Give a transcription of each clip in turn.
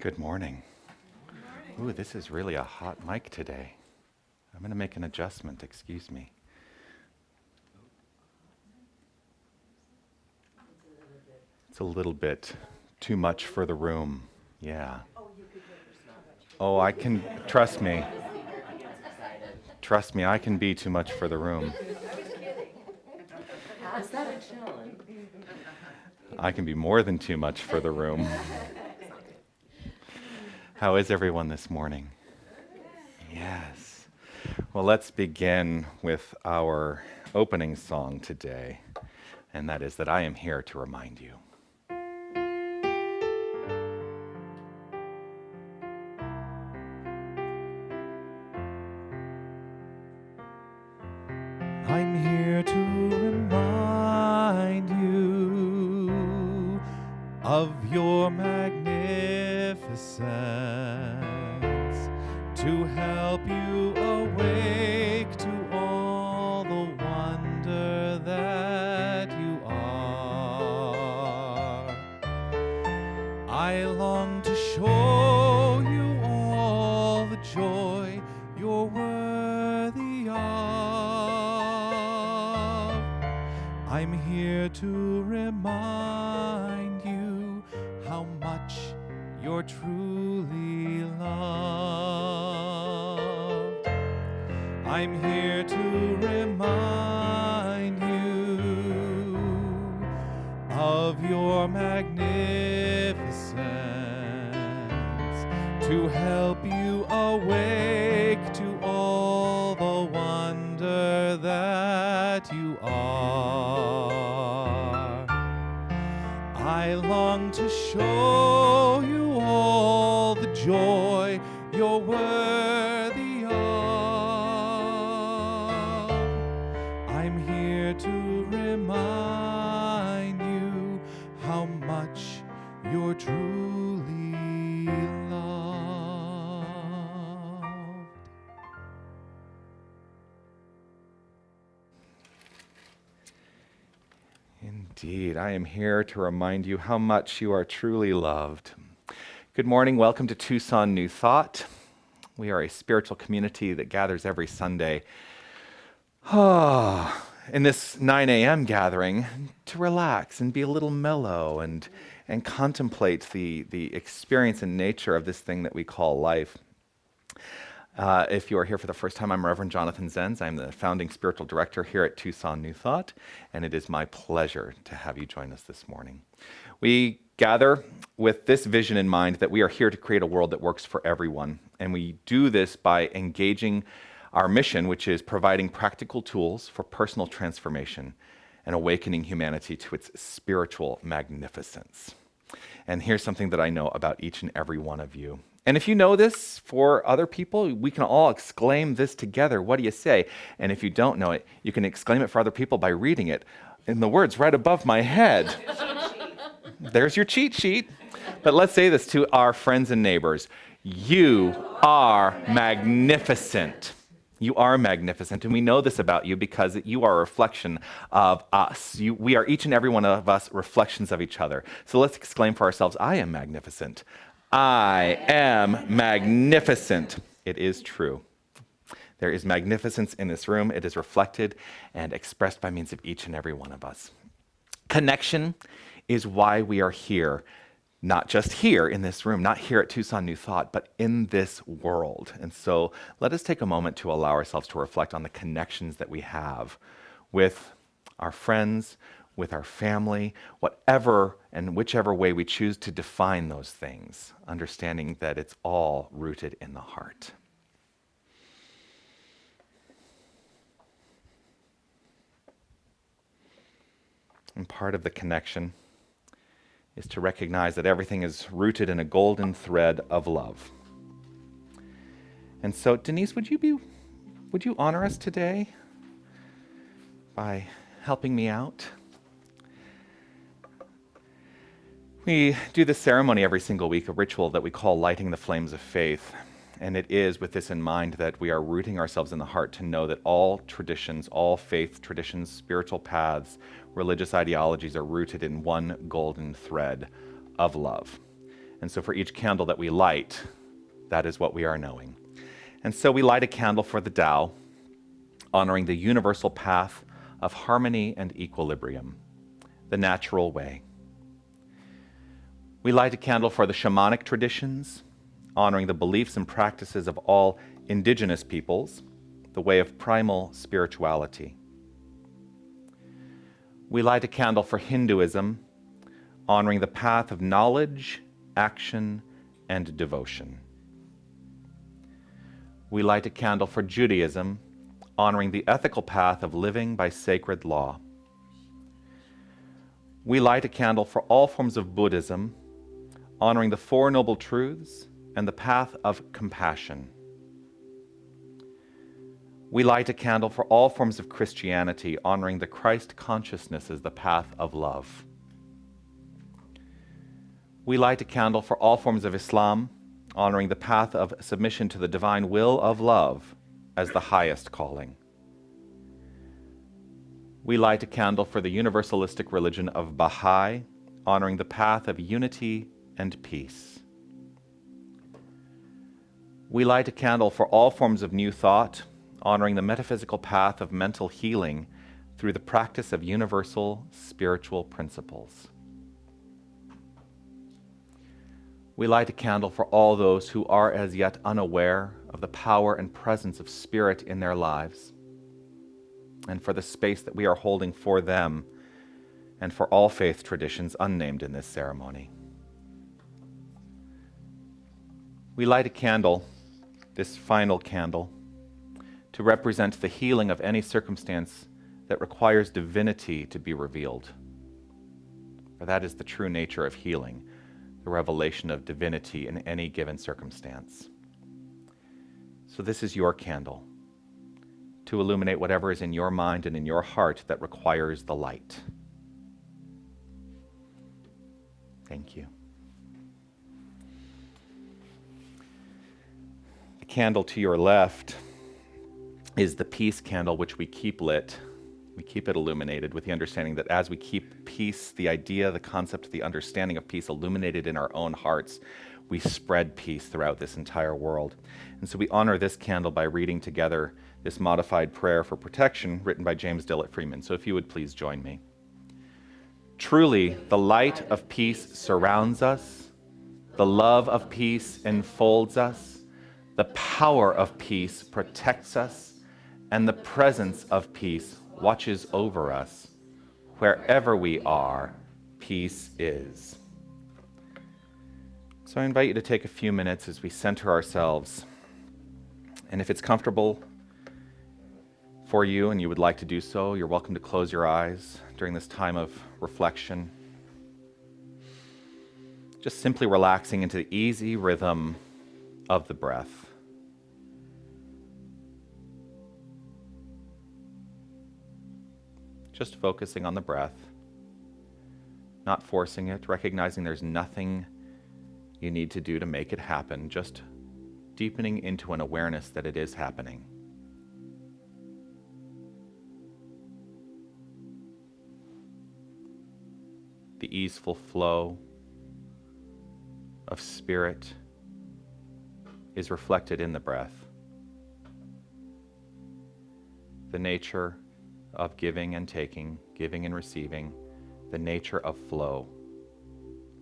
Good morning. Ooh, this is really a hot mic today. I'm going to make an adjustment, excuse me. It's a little bit too much for the room. Yeah. Oh, I can, trust me. Trust me, I can be too much for the room. How's that a challenge? I can be more than too much for the room. How is everyone this morning? Yes. Well, let's begin with our opening song today, and that is that I am here to remind you. I'm here to remind you of your magnificence, to help you awake to all the wonder that you are. I long to show you all the joy you're worthy of. I'm here to remind you how much you're truly loved. I'm here to remind you of your magnificence, to help you awake to all the wonder that you are. I long to show you all the joy you're worthy of. I'm here to remind you how much you're truly loved. Indeed, I am here to remind you how much you are truly loved. Good morning, welcome to Tucson New Thought. We are a spiritual community that gathers every Sunday in this 9 a.m. gathering to relax and be a little mellow and contemplate the experience and nature of this thing that we call life. If you are here for the first time, I'm Reverend Jonathan Zenz. I'm the founding spiritual director here at Tucson New Thought, and it is my pleasure to have you join us this morning. We gather with this vision in mind that we are here to create a world that works for everyone, and we do this by engaging our mission, which is providing practical tools for personal transformation and awakening humanity to its spiritual magnificence. And here's something that I know about each and every one of you. And if you know this for other people, we can all exclaim this together. What do you say? And if you don't know it, you can exclaim it for other people by reading it in the words right above my head. There's your cheat sheet. But let's say this to our friends and neighbors. You are magnificent. You are magnificent, and we know this about you because you are a reflection of us. We are each and every one of us reflections of each other. So let's exclaim for ourselves, I am magnificent. I am magnificent. It is true. There is magnificence in this room. It is reflected and expressed by means of each and every one of us. Connection is why we are here. Not just here in this room, not here at Tucson New Thought, but in this world. And so let us take a moment to allow ourselves to reflect on the connections that we have with our friends, with our family, whatever and whichever way we choose to define those things, understanding that it's all rooted in the heart. And part of the connection is to recognize that everything is rooted in a golden thread of love. And so, Denise, would you honor us today by helping me out? We do this ceremony every single week, a ritual that we call lighting the flames of faith. And it is with this in mind that we are rooting ourselves in the heart to know that all traditions, all faith traditions, spiritual paths, religious ideologies are rooted in one golden thread of love. And so for each candle that we light, that is what we are knowing. And so we light a candle for the Tao, honoring the universal path of harmony and equilibrium, the natural way. We light a candle for the shamanic traditions, honoring the beliefs and practices of all indigenous peoples, the way of primal spirituality. We light a candle for Hinduism, honoring the path of knowledge, action, and devotion. We light a candle for Judaism, honoring the ethical path of living by sacred law. We light a candle for all forms of Buddhism, honoring the Four Noble Truths and the path of compassion. We light a candle for all forms of Christianity, honoring the Christ consciousness as the path of love. We light a candle for all forms of Islam, honoring the path of submission to the divine will of love as the highest calling. We light a candle for the universalistic religion of Baha'i, honoring the path of unity and peace. We light a candle for all forms of new thought, honoring the metaphysical path of mental healing through the practice of universal spiritual principles. We light a candle for all those who are as yet unaware of the power and presence of Spirit in their lives, and for the space that we are holding for them, and for all faith traditions unnamed in this ceremony. We light a candle, this final candle, to represent the healing of any circumstance that requires divinity to be revealed. For that is the true nature of healing, the revelation of divinity in any given circumstance. So this is your candle, to illuminate whatever is in your mind and in your heart that requires the light. Thank you. The candle to your left is the peace candle, which we keep lit. We keep it illuminated with the understanding that as we keep peace, the idea, the concept, the understanding of peace illuminated in our own hearts, we spread peace throughout this entire world. And so we honor this candle by reading together this modified prayer for protection written by James Dillett Freeman. So if you would please join me. Truly, the light of peace surrounds us, the love of peace enfolds us, the power of peace protects us, and the presence of peace watches over us. Wherever we are, peace is. So I invite you to take a few minutes as we center ourselves. And if it's comfortable for you and you would like to do so, you're welcome to close your eyes during this time of reflection. Just simply relaxing into the easy rhythm of the breath. Just focusing on the breath, not forcing it, recognizing there's nothing you need to do to make it happen, just deepening into an awareness that it is happening. The easeful flow of spirit is reflected in the breath. The nature of giving and taking, giving and receiving, the nature of flow,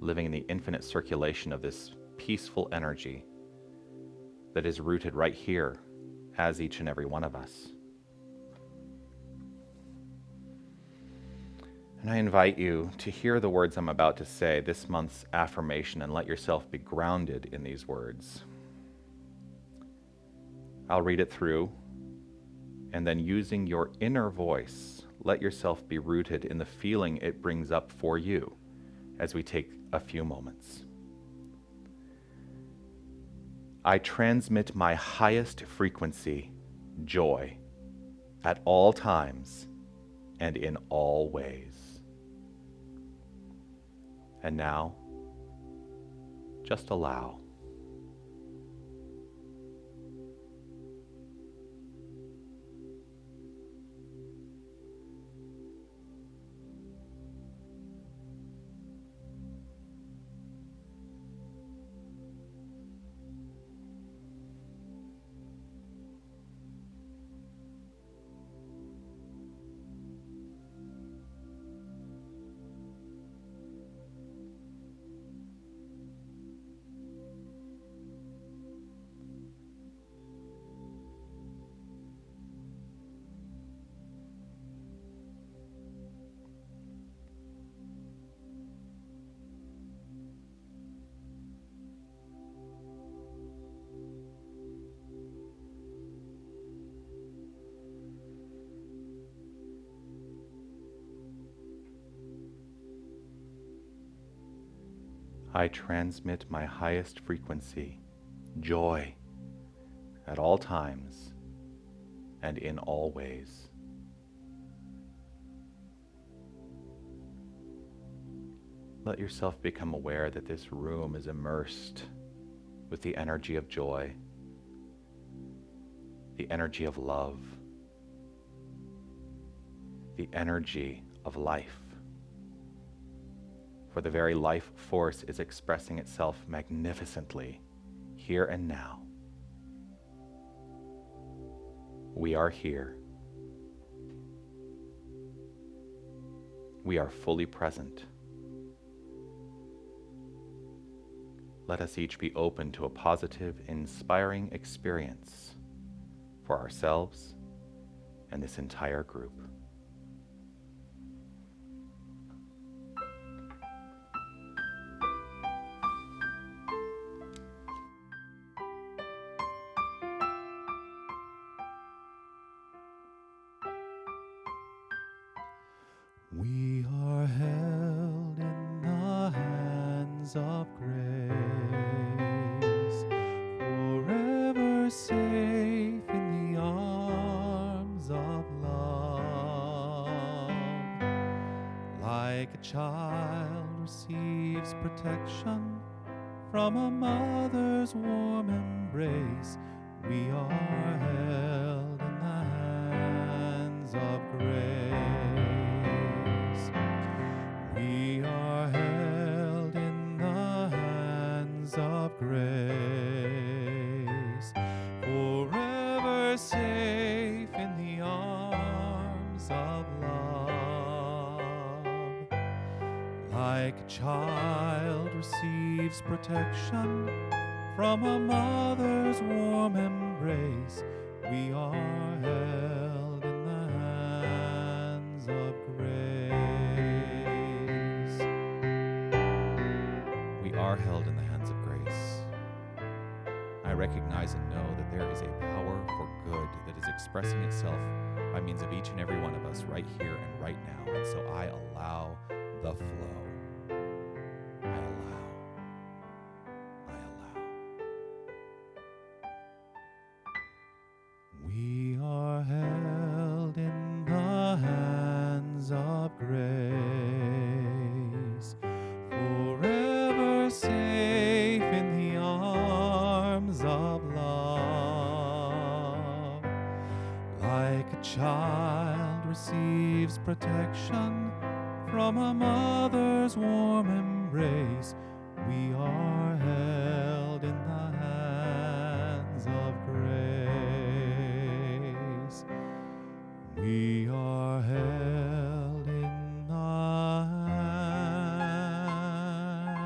living in the infinite circulation of this peaceful energy that is rooted right here as each and every one of us. And I invite you to hear the words I'm about to say, this month's affirmation, and let yourself be grounded in these words. I'll read it through, and then using your inner voice, let yourself be rooted in the feeling it brings up for you as we take a few moments. I transmit my highest frequency, joy, at all times and in all ways. And now, just allow. I transmit my highest frequency, joy, at all times and in all ways. Let yourself become aware that this room is immersed with the energy of joy, the energy of love, the energy of life. For the very life force is expressing itself magnificently here and now. We are here. We are fully present. Let us each be open to a positive, inspiring experience for ourselves and this entire group. We are held in the hands of grace, forever safe in the arms of love. Like a child receives protection from a mother's warm embrace, we are held in the hands of grace. We are held in the hands of grace, forever safe in the arms of love. Like a child receives protection from a mother's warm embrace, we are held in the hands of grace. We are held in the hands of grace. I recognize and know that there is a power for good that is expressing itself by means of each and every one of us right here and right now. And so I allow the flow. I allow. We are held in the hands of grace, forever safe in the arms of love. Like a child receives protection from a mother's warm embrace, we are held in the hands of grace. We are held in the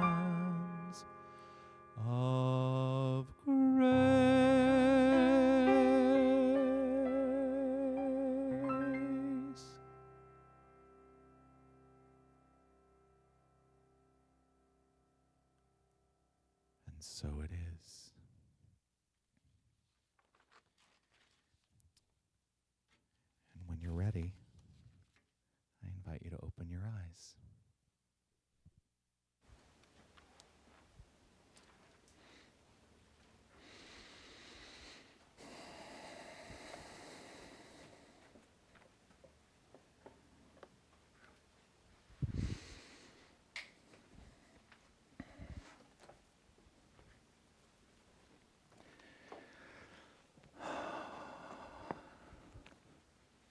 hands of grace. And so it is. And when you're ready, I invite you to open your eyes.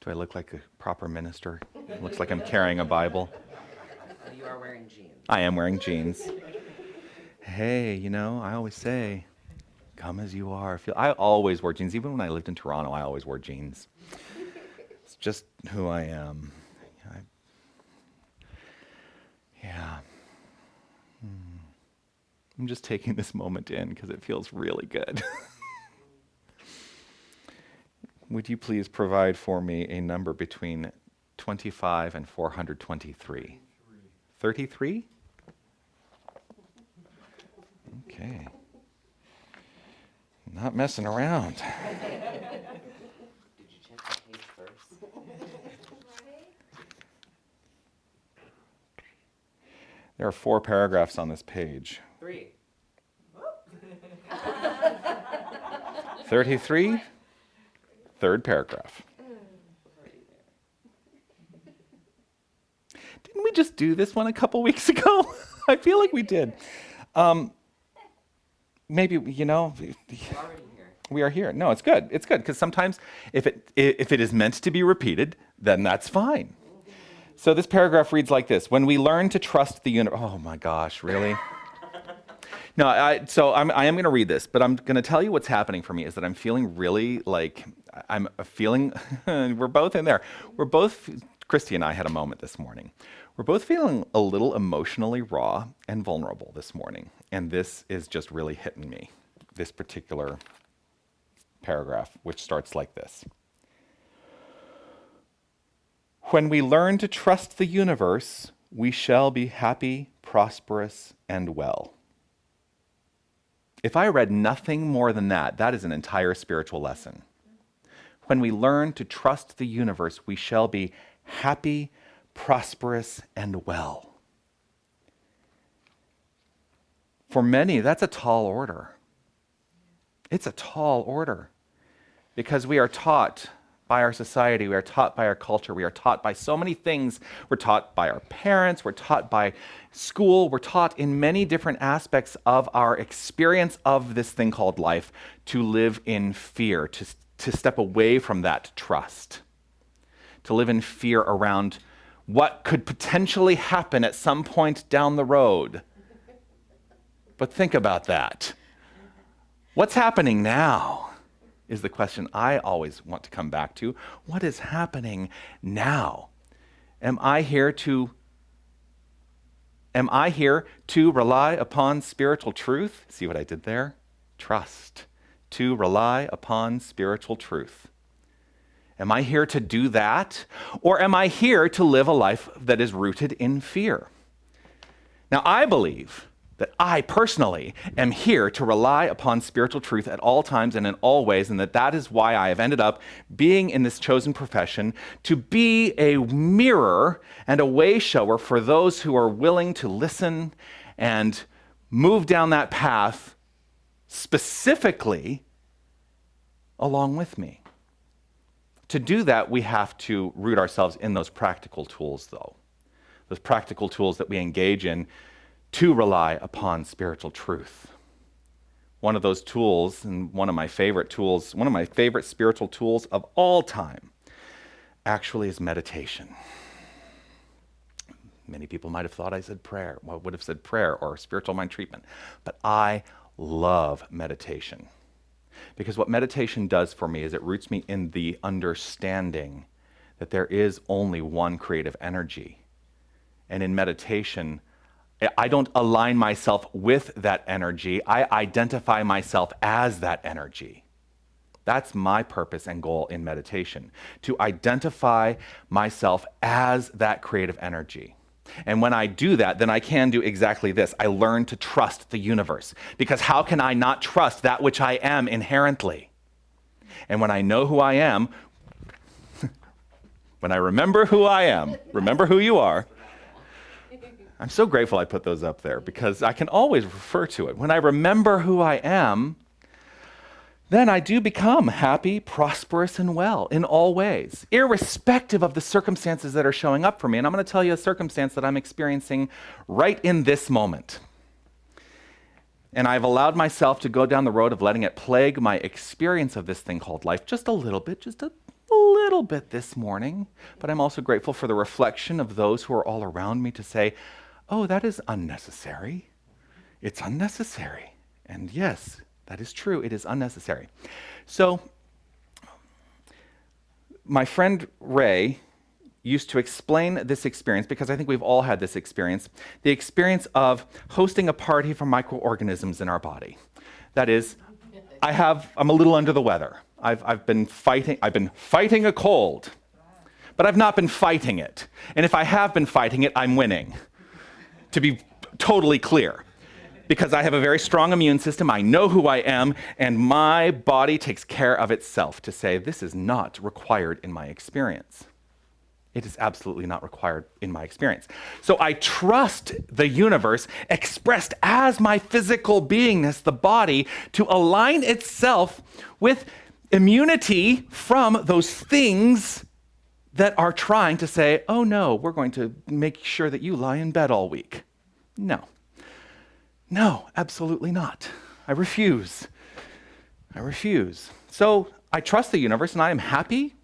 Do I look like a proper minister? Looks like I'm carrying a Bible. You are wearing jeans. I am wearing jeans. Hey, you know, I always say, come as you are. I always wore jeans. Even when I lived in Toronto, I always wore jeans. It's just who I am. Yeah. I'm just taking this moment in because it feels really good. Would you please provide for me a number between 25 and 423? 33? Okay. Not messing around. Did you check the page first? There are 4 paragraphs on this page. 33. 33, third paragraph. Didn't we just do this one a couple weeks ago? I feel like we did. Maybe, We're already here. we are here. No, it's good. It's good, because sometimes if it is meant to be repeated, then that's fine. So this paragraph reads like this: when we learn to trust the universe. Oh my gosh, really? No, I am going to read this, but I'm going to tell you what's happening for me is that I'm feeling really I'm feeling, we're both in there. Christy and I had a moment this morning. We're both feeling a little emotionally raw and vulnerable this morning. And this is just really hitting me, this particular paragraph, which starts like this. When we learn to trust the universe, we shall be happy, prosperous, and well. If I read nothing more than that, that is an entire spiritual lesson. When we learn to trust the universe, we shall be happy, prosperous, and well. For many, that's a tall order. It's a tall order because we are taught by our society, we are taught by our culture, we are taught by so many things. We're taught by our parents, we're taught by school, we're taught in many different aspects of our experience of this thing called life to live in fear, to step away from that trust, to live in fear around what could potentially happen at some point down the road. But think about that. What's happening now is the question I always want to come back to. What is happening now? Am I here to rely upon spiritual truth? See what I did there? Trust. To rely upon spiritual truth. Am I here to do that? Or am I here to live a life that is rooted in fear? Now, I believe that I personally am here to rely upon spiritual truth at all times and in all ways, and that is why I have ended up being in this chosen profession, to be a mirror and a way shower for those who are willing to listen and move down that path specifically along with me. To do that, we have to root ourselves in those practical tools, though. Those practical tools that we engage in to rely upon spiritual truth. One of those tools, and one of my favorite spiritual tools of all time, actually is meditation. Many people might have thought I said prayer. Well, I would have said prayer or spiritual mind treatment. But I love meditation. Because what meditation does for me is it roots me in the understanding that there is only one creative energy. And in meditation, I don't align myself with that energy. I identify myself as that energy. That's my purpose and goal in meditation, to identify myself as that creative energy. And when I do that, then I can do exactly this. I learn to trust the universe. Because how can I not trust that which I am inherently? And when I know who I am, when I remember who I am, remember who you are, I'm so grateful I put those up there because I can always refer to it. When I remember who I am, then I do become happy, prosperous, and well in all ways, irrespective of the circumstances that are showing up for me. And I'm going to tell you a circumstance that I'm experiencing right in this moment. And I've allowed myself to go down the road of letting it plague my experience of this thing called life just a little bit this morning. But I'm also grateful for the reflection of those who are all around me to say, oh, that is unnecessary. It's unnecessary. And yes, that is true. It is unnecessary. So my friend Ray used to explain this experience, because I think we've all had this experience, the experience of hosting a party for microorganisms in our body. That is, I'm a little under the weather. I've been fighting a cold, but I've not been fighting it. And if I have been fighting it, I'm winning, to be totally clear. Because I have a very strong immune system, I know who I am, and my body takes care of itself to say, this is not required in my experience. It is absolutely not required in my experience. So I trust the universe expressed as my physical beingness, the body, to align itself with immunity from those things that are trying to say, oh no, we're going to make sure that you lie in bed all week. No. No, absolutely not. I refuse. I refuse. So I trust the universe and I am happy,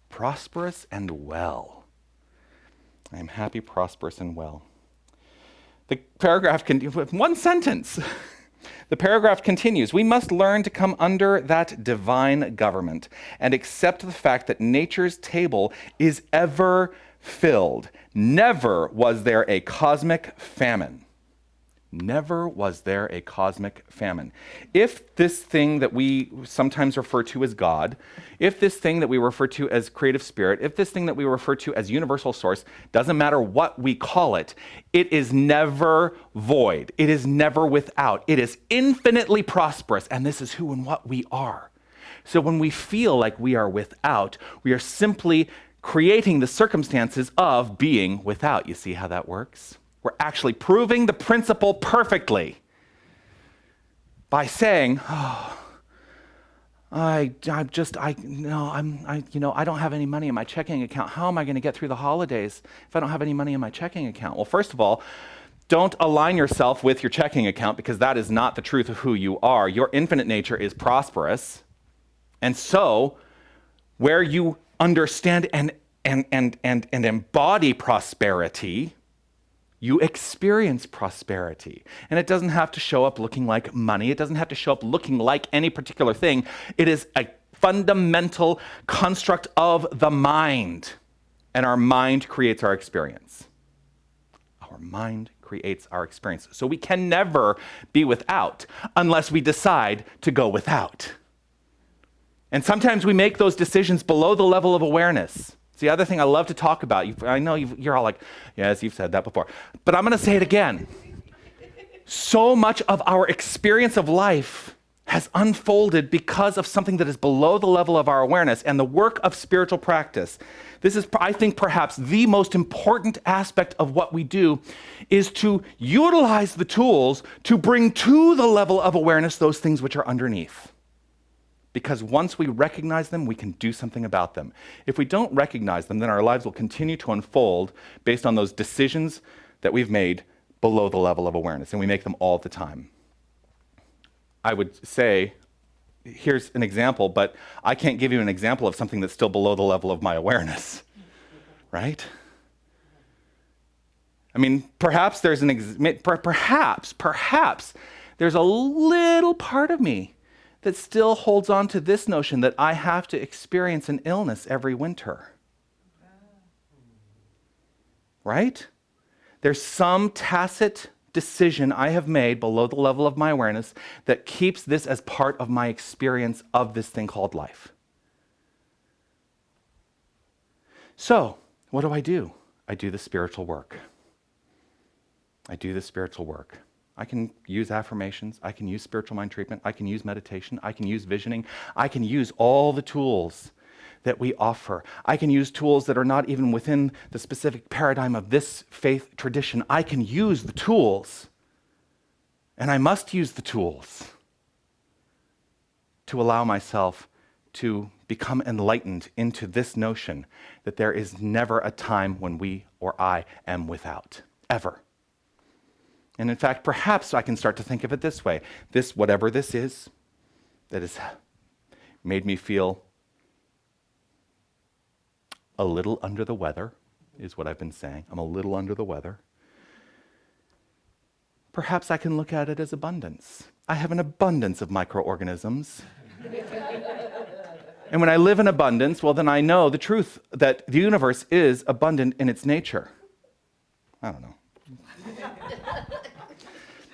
prosperous, and well. I am happy, prosperous, and well. The paragraph with one sentence. The paragraph continues, we must learn to come under that divine government and accept the fact that nature's table is ever filled. Never was there a cosmic famine. Never was there a cosmic famine. If this thing that we sometimes refer to as God, if this thing that we refer to as creative spirit, if this thing that we refer to as universal source, doesn't matter what we call it, it is never void. It is never without. It is infinitely prosperous, and this is who and what we are. So when we feel like we are without, we are simply creating the circumstances of being without. You see how that works? We're actually proving the principle perfectly by saying, "Oh, I don't have any money in my checking account. How am I going to get through the holidays if I don't have any money in my checking account?" Well, first of all, don't align yourself with your checking account because that is not the truth of who you are. Your infinite nature is prosperous, and so where you understand and embody prosperity, you experience prosperity. And it doesn't have to show up looking like money. It doesn't have to show up looking like any particular thing. It is a fundamental construct of the mind. And our mind creates our experience. Our mind creates our experience. So we can never be without unless we decide to go without. And sometimes we make those decisions below the level of awareness. It's the other thing I love to talk about. I know you're all like, yes, you've said that before. But I'm going to say it again. So much of our experience of life has unfolded because of something that is below the level of our awareness and the work of spiritual practice. This is, I think, perhaps the most important aspect of what we do is to utilize the tools to bring to the level of awareness those things which are underneath. Because once we recognize them, we can do something about them. If we don't recognize them, then our lives will continue to unfold based on those decisions that we've made below the level of awareness, and we make them all the time. I would say, here's an example, but I can't give you an example of something that's still below the level of my awareness, right? I mean, perhaps there's perhaps there's a little part of me that still holds on to this notion that I have to experience an illness every winter. Right? There's some tacit decision I have made below the level of my awareness that keeps this as part of my experience of this thing called life. So, what do? I do the spiritual work. I do the spiritual work. I can use affirmations, I can use spiritual mind treatment, I can use meditation, I can use visioning, I can use all the tools that we offer. I can use tools that are not even within the specific paradigm of this faith tradition. I can use the tools, and I must use the tools to allow myself to become enlightened into this notion that there is never a time when we or I am without, ever. And in fact, perhaps I can start to think of it this way. This, whatever this is, that has made me feel a little under the weather, is what I've been saying. I'm a little under the weather. Perhaps I can look at it as abundance. I have an abundance of microorganisms. And when I live in abundance, well, then I know the truth that the universe is abundant in its nature. I don't know.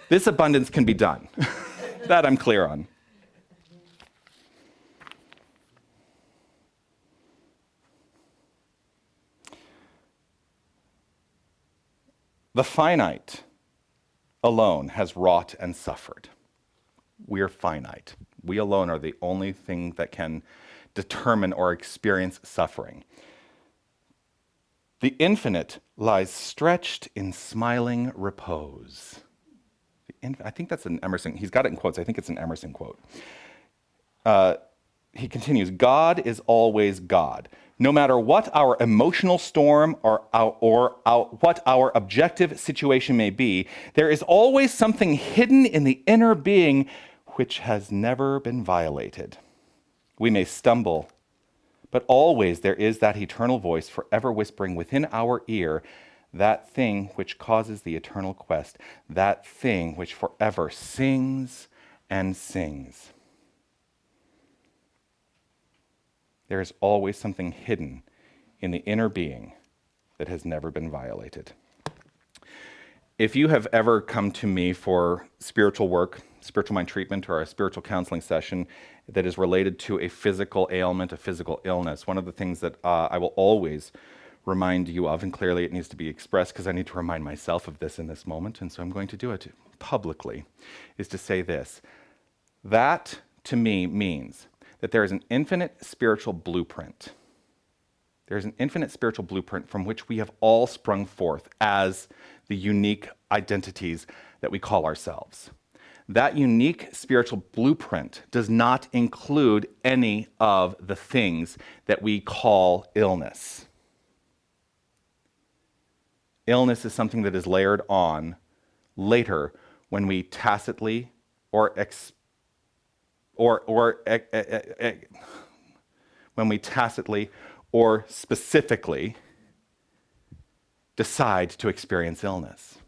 This abundance can be done. That I'm clear on. The finite alone has wrought and suffered. We're finite. We alone are the only thing that can determine or experience suffering. The infinite lies stretched in smiling repose. I think that's an Emerson. He's got it in quotes. I think it's an Emerson quote. He continues, God is always God. No matter what our emotional storm or what our objective situation may be, there is always something hidden in the inner being which has never been violated. We may stumble, but always there is that eternal voice forever whispering within our ear, that thing which causes the eternal quest, that thing which forever sings and sings. There is always something hidden in the inner being that has never been violated. If you have ever come to me for spiritual work, spiritual mind treatment, or a spiritual counseling session that is related to a physical ailment, a physical illness, one of the things that I will always remind you of, and clearly it needs to be expressed because I need to remind myself of this in this moment, and so I'm going to do it publicly, is to say this. That, to me, means that there is an infinite spiritual blueprint. There is an infinite spiritual blueprint from which we have all sprung forth as the unique identities that we call ourselves. That unique spiritual blueprint does not include any of the things that we call illness. Illness is something that is layered on later when we tacitly when we tacitly or specifically decide to experience illness.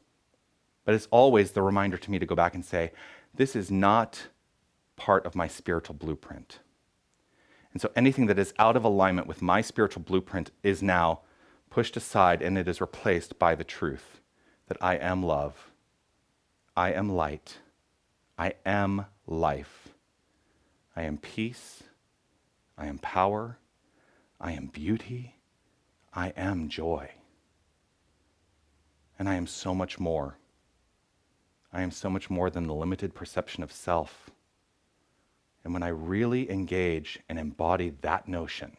But it's always the reminder to me to go back and say, this is not part of my spiritual blueprint. And so anything that is out of alignment with my spiritual blueprint is now pushed aside, and it is replaced by the truth that I am love, I am light, I am life, I am peace, I am power, I am beauty, I am joy. And I am so much more. I am so much more than the limited perception of self. And when I really engage and embody that notion,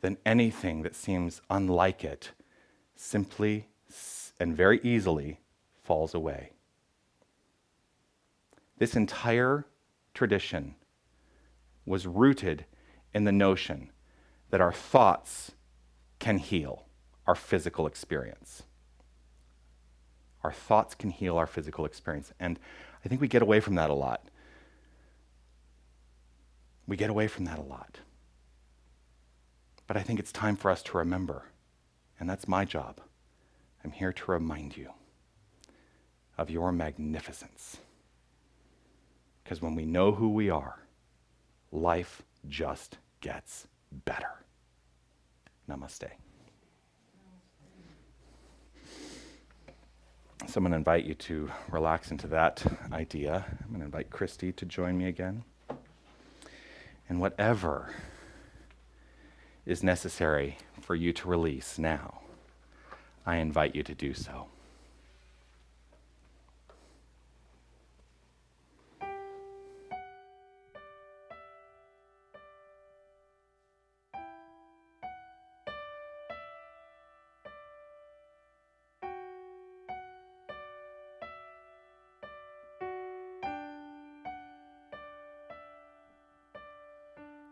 then anything that seems unlike it simply and very easily falls away. This entire tradition was rooted in the notion that our thoughts can heal our physical experience. Our thoughts can heal our physical experience. And I think we get away from that a lot. We get away from that a lot. But I think it's time for us to remember, and that's my job. I'm here to remind you of your magnificence. Because when we know who we are, life just gets better. Namaste. So I'm going to invite you to relax into that idea. I'm going to invite Christy to join me again. And whatever is necessary for you to release now, I invite you to do so.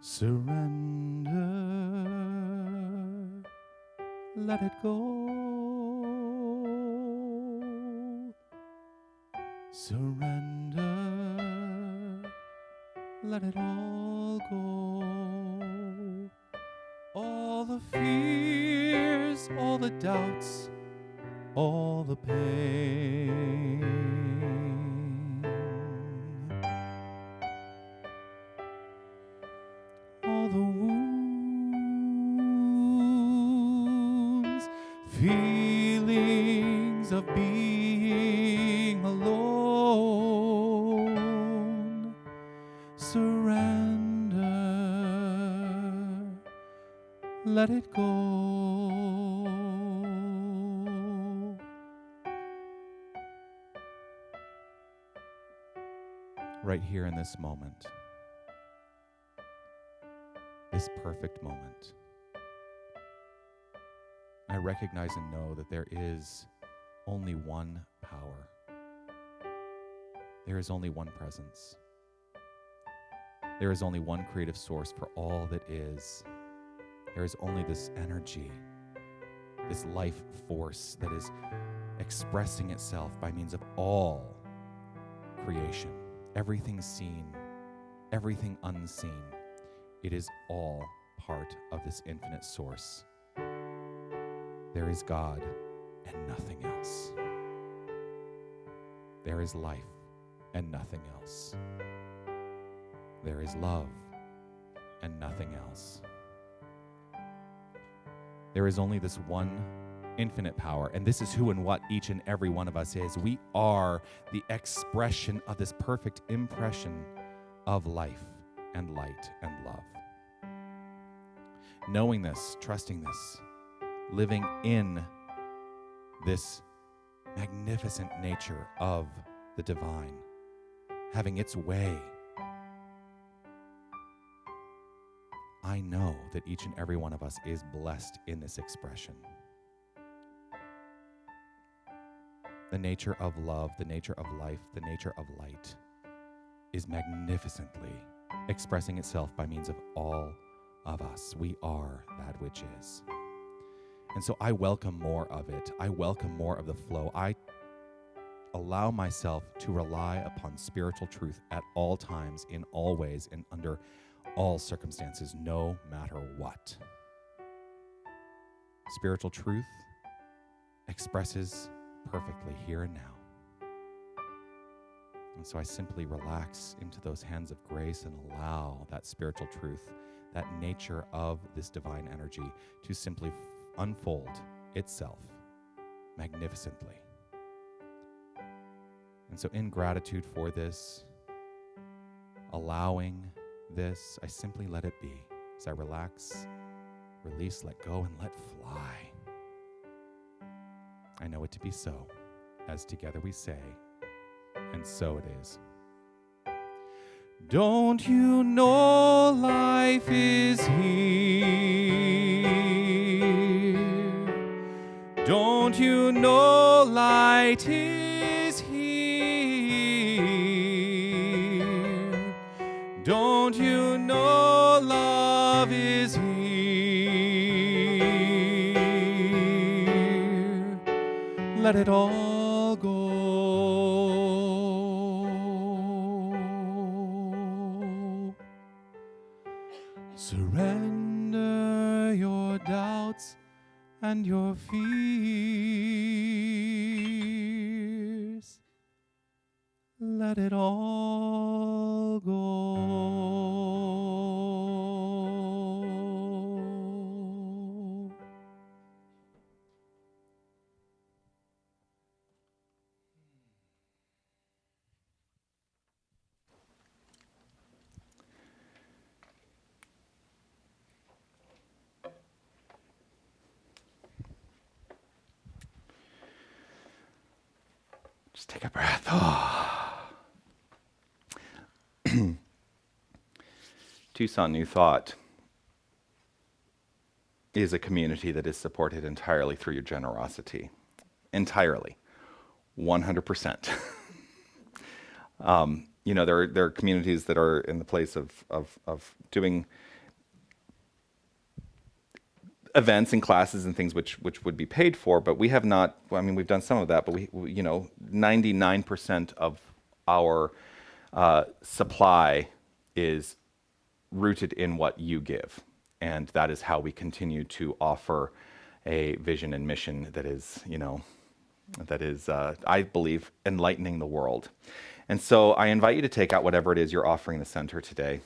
Surrender, let it go. Surrender, let it all go. All the fears, all the doubts, all the pain. All the wounds, feelings of being alone. Surrender, let it go. Right here in this moment. This perfect moment. I recognize and know that there is only one power. There is only one presence. There is only one creative source for all that is. There is only this energy, this life force that is expressing itself by means of all creation. Everything seen, everything unseen, it is all part of this infinite source. There is God and nothing else. There is life and nothing else. There is love and nothing else. There is only this one infinite power, and this is who and what each and every one of us is. We are the expression of this perfect impression of life and light and love. Knowing this, trusting this, living in this magnificent nature of the divine, having its way, I know that each and every one of us is blessed in this expression. The nature of love, the nature of life, the nature of light is magnificently expressing itself by means of all of us. We are that which is. And so I welcome more of it. I welcome more of the flow. I allow myself to rely upon spiritual truth at all times, in all ways, and under all circumstances, no matter what. Spiritual truth expresses perfectly here and now. And so I simply relax into those hands of grace and allow that spiritual truth, that nature of this divine energy, to simply unfold itself magnificently. And so in gratitude for this, allowing this, I simply let it be. As I relax, release, let go, and let fly. I know it to be so, as together we say, and so it is. Don't you know life is here? Don't you know light is here? Don't you know love is here? Let it all go. Surrender your doubts and your fears. Let it all go. Just take a breath. Tucson New Thought is a community that is supported entirely through your generosity. Entirely. 100%. You know, there are communities that are in the place of doing events and classes and things which would be paid for, but we have not. Well, I mean, we've done some of that, but we you know, 99% of our supply is rooted in what you give, and that is how we continue to offer a vision and mission that is, you know, that is, I believe, enlightening the world. And so I invite you to take out whatever it is you're offering the center today,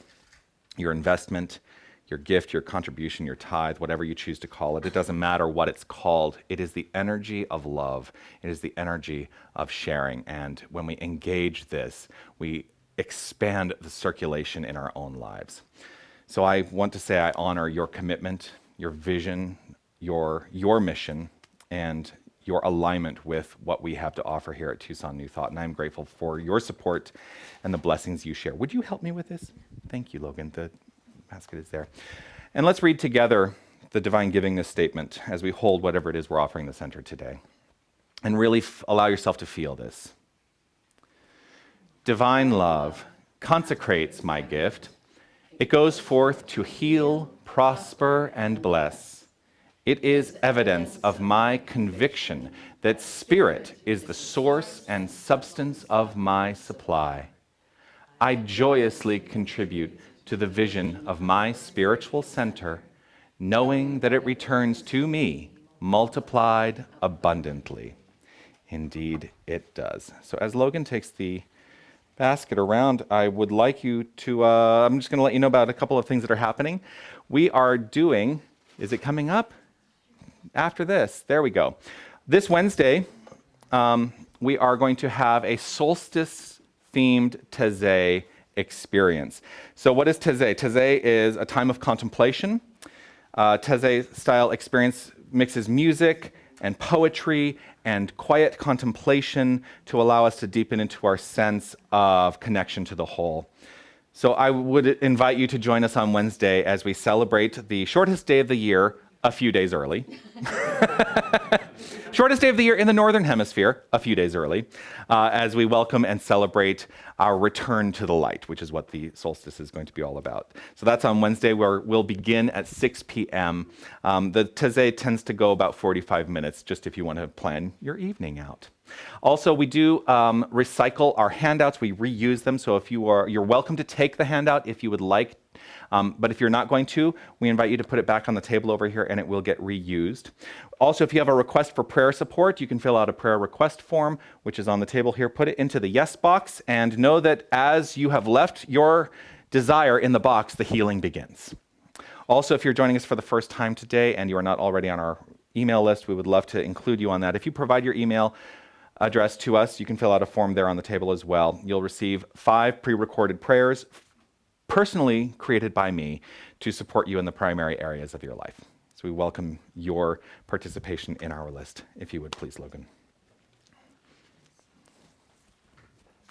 your investment, your gift, your contribution, your tithe, whatever you choose to call it. It doesn't matter what it's called. It is the energy of love. It is the energy of sharing. And when we engage this, we expand the circulation in our own lives. So I want to say I honor your commitment, your vision, your mission, and your alignment with what we have to offer here at Tucson New Thought. And I'm grateful for your support and the blessings you share. Would you help me with this? Thank you, Logan. The basket is there. And let's read together the divine givingness statement as we hold whatever it is we're offering the center today. And really allow yourself to feel this. Divine love consecrates my gift. It goes forth to heal, prosper, and bless. It is evidence of my conviction that spirit is the source and substance of my supply. I joyously contribute to the vision of my spiritual center, knowing that it returns to me multiplied abundantly. Indeed, it does. So as Logan takes the basket around, I would like you to, I'm just going to let you know about a couple of things that are happening. We are doing, is it coming up? After this, there we go. This Wednesday, we are going to have a solstice-themed Taizé experience. So what is Taizé? Taizé is a time of contemplation. Taizé-style experience mixes music and poetry and quiet contemplation to allow us to deepen into our sense of connection to the whole. So I would invite you to join us on Wednesday as we celebrate the shortest day of the year a few days early. Shortest day of the year in the Northern Hemisphere, a few days early, as we welcome and celebrate our return to the light, which is what the solstice is going to be all about. So that's on Wednesday, where we'll begin at 6 p.m. The Taizé tends to go about 45 minutes, just if you want to plan your evening out. Also, we do recycle our handouts. We reuse them, so if you're welcome to take the handout if you would like. But if you're not going to, we invite you to put it back on the table over here and it will get reused. Also, if you have a request for prayer support, you can fill out a prayer request form, which is on the table here. Put it into the yes box and know that as you have left your desire in the box, the healing begins. Also, if you're joining us for the first time today and you are not already on our email list, we would love to include you on that. If you provide your email address to us, you can fill out a form there on the table as well. You'll receive 5 pre-recorded prayers personally created by me to support you in the primary areas of your life. So we welcome your participation in our list, if you would please, Logan.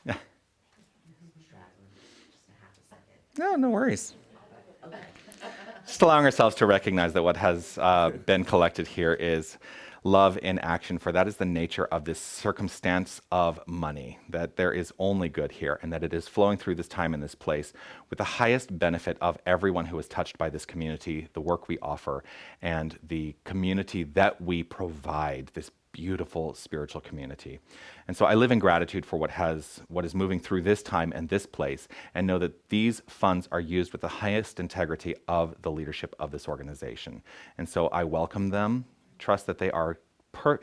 Yeah. No worries. Just allowing ourselves to recognize that what has been collected here is love in action, for that is the nature of this circumstance of money, that there is only good here and that it is flowing through this time and this place with the highest benefit of everyone who is touched by this community, the work we offer, and the community that we provide, this beautiful spiritual community. And so I live in gratitude for what is moving through this time and this place, and know that these funds are used with the highest integrity of the leadership of this organization. And so I welcome them, trust that they are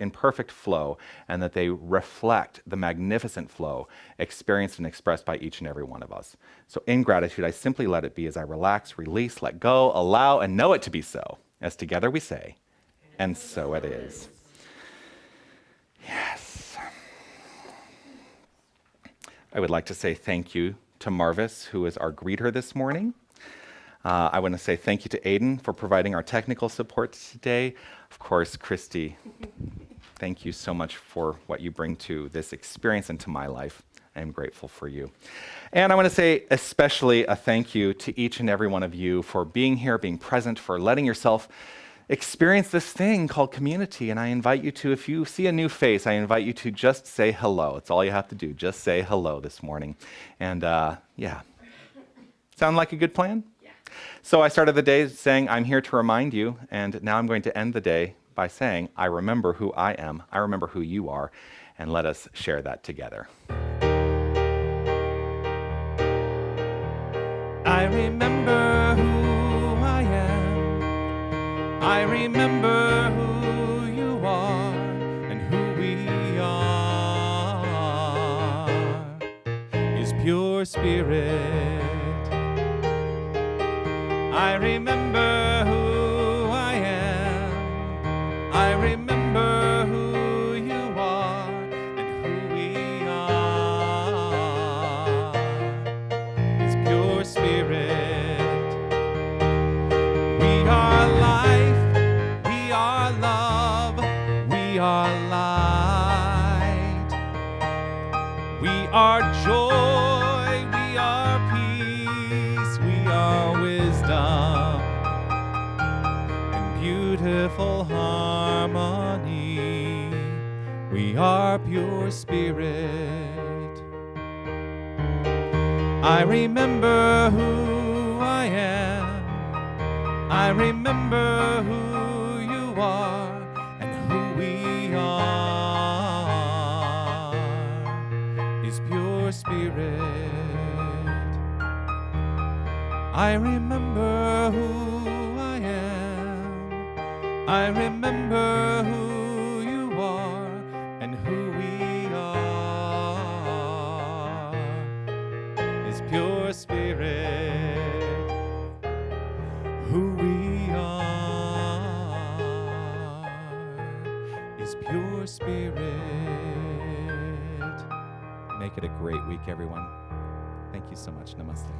in perfect flow and that they reflect the magnificent flow experienced and expressed by each and every one of us. So in gratitude, I simply let it be as I relax, release, let go, allow, and know it to be so, as together we say, and so it is. Yes. I would like to say thank you to Marvis, who is our greeter this morning. I want to say thank you to Aiden for providing our technical support today. Of course, Christy, thank you so much for what you bring to this experience and to my life. I am grateful for you. And I want to say especially a thank you to each and every one of you for being here, being present, for letting yourself experience this thing called community. And I invite you to, if you see a new face, I invite you to just say hello. It's all you have to do. Just say hello this morning. And yeah. Sound like a good plan? So I started the day saying, I'm here to remind you, and now I'm going to end the day by saying, I remember who I am, I remember who you are, and let us share that together. I remember who I am. I remember who you are and who we are. His pure spirit. I remember who I am. I remember who you are and who we are. His pure spirit. We are life. We are love. We are light. We are joy. We are peace. We are wisdom and beauty. We are pure spirit. I remember who I am. I remember who you are and who we are is pure spirit. I remember who I am. I remember who you are and who we are is pure spirit. Who we are is pure spirit. Make it a great week, everyone. Thank you so much. Namaste.